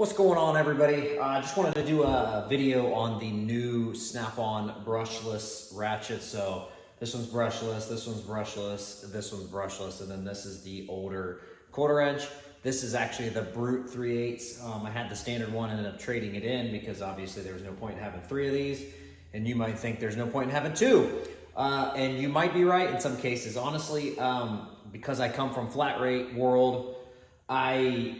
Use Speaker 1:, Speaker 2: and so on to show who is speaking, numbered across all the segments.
Speaker 1: What's going on, everybody? I just wanted to do a video on the new Snap-on brushless ratchet. So this one's brushless, this one's brushless, this one's brushless, and then this is the older 1/4 inch. This is actually the Brute 3/8. I had the standard one and ended up trading it in because obviously there was no point in having 3 of these. And you might think there's no point in having 2. And you might be right in some cases. Honestly, because I come from flat rate world, I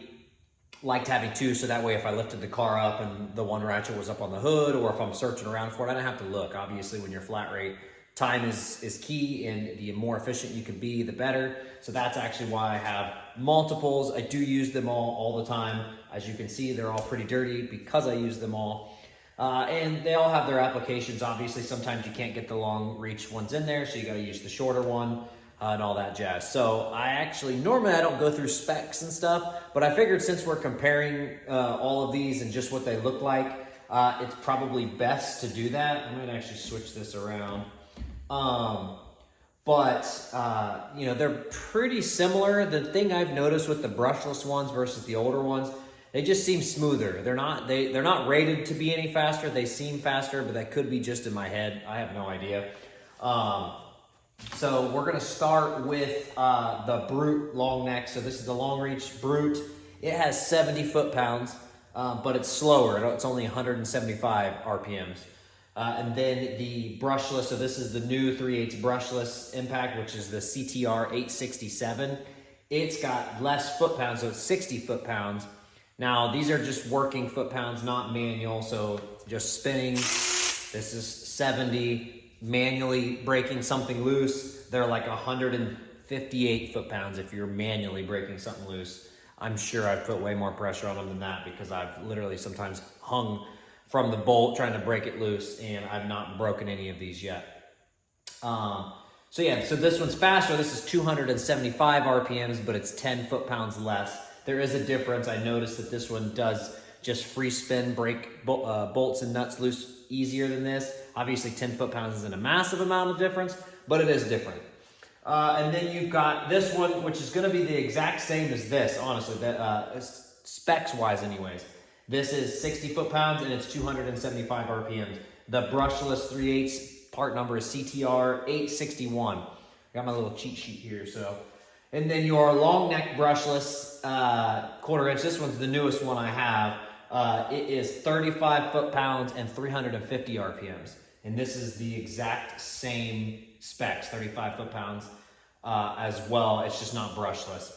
Speaker 1: liked having 2, so that way if I lifted the car up and the one ratchet was up on the hood, or if I'm searching around for it, I don't have to look. Obviously, when you're flat rate, time is key, and the more efficient you can be, the better. So that's actually why I have multiples. I do use them all the time. As you can see, they're all pretty dirty because I use them all. And they all have their applications. Obviously, sometimes you can't get the long reach ones in there, so you gotta use the shorter one. And all that jazz. So normally I don't go through specs and stuff, but I figured since we're comparing all of these and just what they look like, it's probably best to do that. I'm gonna actually switch this around. You know, they're pretty similar. The thing I've noticed with the brushless ones versus the older ones, they just seem smoother. They're not rated to be any faster. They seem faster, but that could be just in my head. I have no idea. So we're gonna start with the Brute long neck. So this is the long reach Brute. It has 70 foot-pounds, but it's slower. It's only 175 RPMs. And then the brushless, so this is the new 3/8 brushless impact, which is the CTR 867. It's got less foot-pounds, so it's 60 foot-pounds. Now, these are just working foot-pounds, not manual, so just spinning. This is 70. Manually breaking something loose, they're like 158 foot-pounds if you're manually breaking something loose. I'm sure I've put way more pressure on them than that because I've literally sometimes hung from the bolt trying to break it loose, and I've not broken any of these yet. So this one's faster. This is 275 RPMs, but it's 10 foot-pounds less. There is a difference. I noticed that this one does just free spin, break bolts and nuts loose easier than this. Obviously 10 foot-pounds isn't a massive amount of difference, but it is different. And then you've got this one, which is gonna be the exact same as this, honestly, specs-wise anyways. This is 60 foot-pounds and it's 275 RPMs. The brushless 3/8 part number is CTR 861. I got my little cheat sheet here, so. And then your long neck brushless 1/4 inch, this one's the newest one I have. It is 35 foot-pounds and 350 RPMs. And this is the exact same specs, 35 foot-pounds as well. It's just not brushless.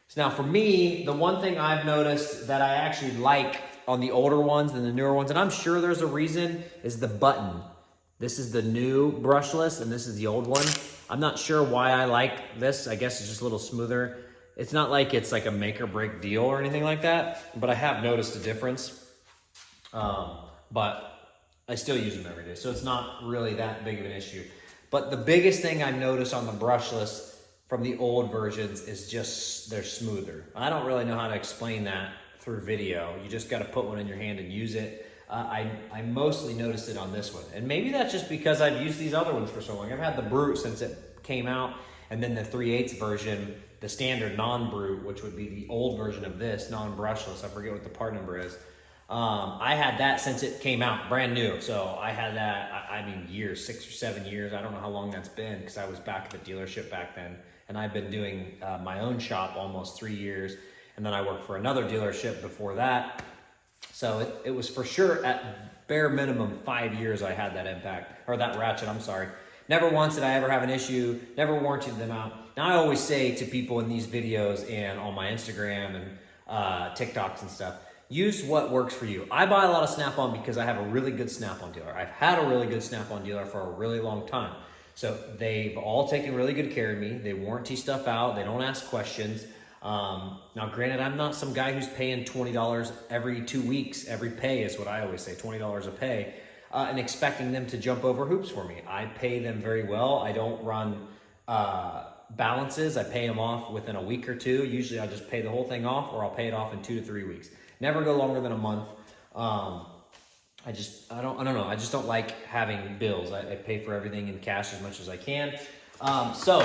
Speaker 1: So now for me, the one thing I've noticed that I actually like on the older ones than the newer ones, and I'm sure there's a reason, is the button. This is the new brushless and this is the old one. I'm not sure why I like this. I guess it's just a little smoother. It's not like it's like a make or break deal or anything like that, but I have noticed a difference. But I still use them every day, so it's not really that big of an issue. But the biggest thing I notice on the brushless from the old versions is just they're smoother. I don't really know how to explain that through video. You just got to put one in your hand and use it. I mostly noticed it on this one, and maybe that's just because I've used these other ones for so long. I've had the Brute since it came out, and then the 3/8 version, the standard non-Brute, which would be the old version of this, non-brushless. I forget what the part number is. I had that since it came out, brand new. So I had that, I mean, years, 6 or 7 years. I don't know how long that's been because I was back at the dealership back then. And I've been doing my own shop almost 3 years. And then I worked for another dealership before that. So it was for sure at bare minimum 5 years I had that impact, or that ratchet, I'm sorry. Never once did I ever have an issue, never warranted them out. Now I always say to people in these videos and on my Instagram and TikToks and stuff, use what works for you. I buy a lot of Snap-on because I have a really good Snap-on dealer. I've had a really good Snap-on dealer for a really long time. So they've all taken really good care of me. They warranty stuff out. They don't ask questions. Now granted, I'm not some guy who's paying $20 every 2 weeks. Every pay is what I always say, $20 a pay, and expecting them to jump over hoops for me. I pay them very well. I don't run balances. I pay them off within a week or two. Usually I'll just pay the whole thing off, or I'll pay it off in 2 to 3 weeks. Never go longer than a month. I don't know. I just don't like having bills. I pay for everything in cash as much as I can. So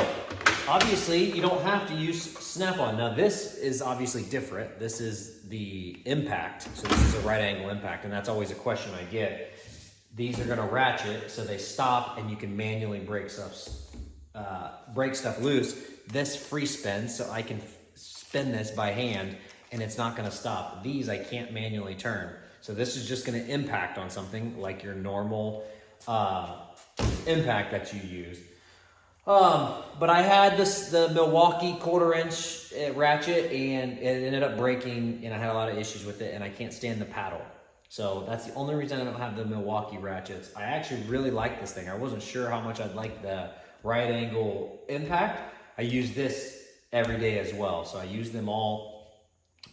Speaker 1: obviously you don't have to use snap-on. Now this is obviously different. This is the impact. So this is a right angle impact, and that's always a question I get. These are gonna ratchet so they stop and you can manually break stuff loose. This free spins, so I can spin this by hand and it's not gonna stop. These I can't manually turn. So this is just gonna impact on something like your normal impact that you use. But I had the Milwaukee 1/4 inch ratchet, and it ended up breaking, and I had a lot of issues with it, and I can't stand the paddle. So that's the only reason I don't have the Milwaukee ratchets. I actually really like this thing. I wasn't sure how much I'd like the right angle impact. I use this every day as well, so I use them all.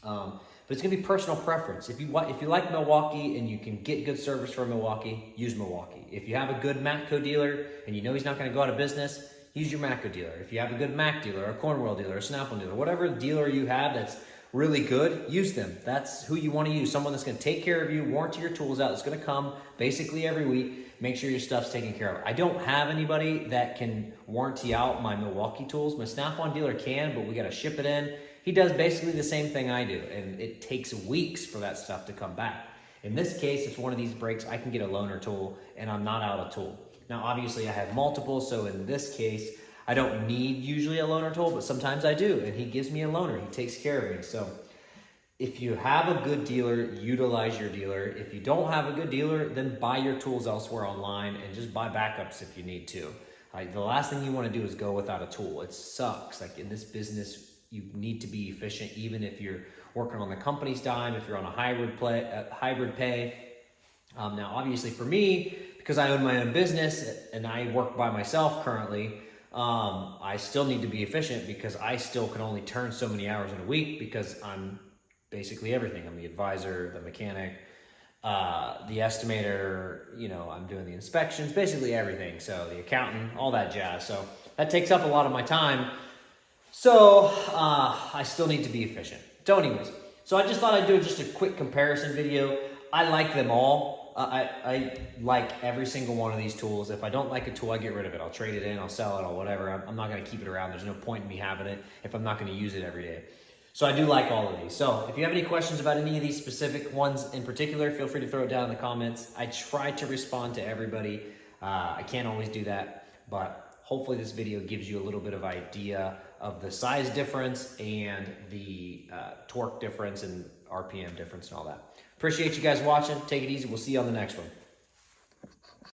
Speaker 1: But it's gonna be personal preference. If you like Milwaukee and you can get good service from Milwaukee, use Milwaukee. If you have a good Matco dealer and you know he's not gonna go out of business, use your Matco dealer. If you have a good Mac dealer, a Cornwell dealer, a Snap-on dealer, whatever dealer you have that's really good, use them. That's who you want to use. Someone that's going to take care of you, warranty your tools out, that's going to come basically every week, make sure your stuff's taken care of. I don't have anybody that can warranty out my Milwaukee tools. My Snap-on dealer can, but we got to ship it in. He does basically the same thing I do, and it takes weeks for that stuff to come back. In this case, it's one of these breaks, I can get a loaner tool, and I'm not out of tool. Now, obviously, I have multiple, so in this case, I don't need usually a loaner tool, but sometimes I do, and he gives me a loaner. He takes care of me. So if you have a good dealer, utilize your dealer. If you don't have a good dealer, then buy your tools elsewhere online and just buy backups if you need to. The last thing you want to do is go without a tool. It sucks. Like in this business, you need to be efficient, even if you're working on the company's dime, if you're on a hybrid pay. Now, obviously for me, because I own my own business and I work by myself currently, I still need to be efficient because I still can only turn so many hours in a week because I'm basically everything. I'm the advisor, the mechanic, the estimator, you know, I'm doing the inspections, basically everything. So the accountant, all that jazz. So that takes up a lot of my time. So I still need to be efficient. So anyways, so I just thought I'd do just a quick comparison video. I like them all. I like every single one of these tools. If I don't like a tool, I get rid of it. I'll trade it in, I'll sell it, or whatever. I'm not gonna keep it around. There's no point in me having it if I'm not gonna use it every day. So I do like all of these. So if you have any questions about any of these specific ones in particular, feel free to throw it down in the comments. I try to respond to everybody. I can't always do that, but hopefully this video gives you a little bit of idea of the size difference and the torque difference and RPM difference and all that. Appreciate you guys watching. Take it easy. We'll see you on the next one.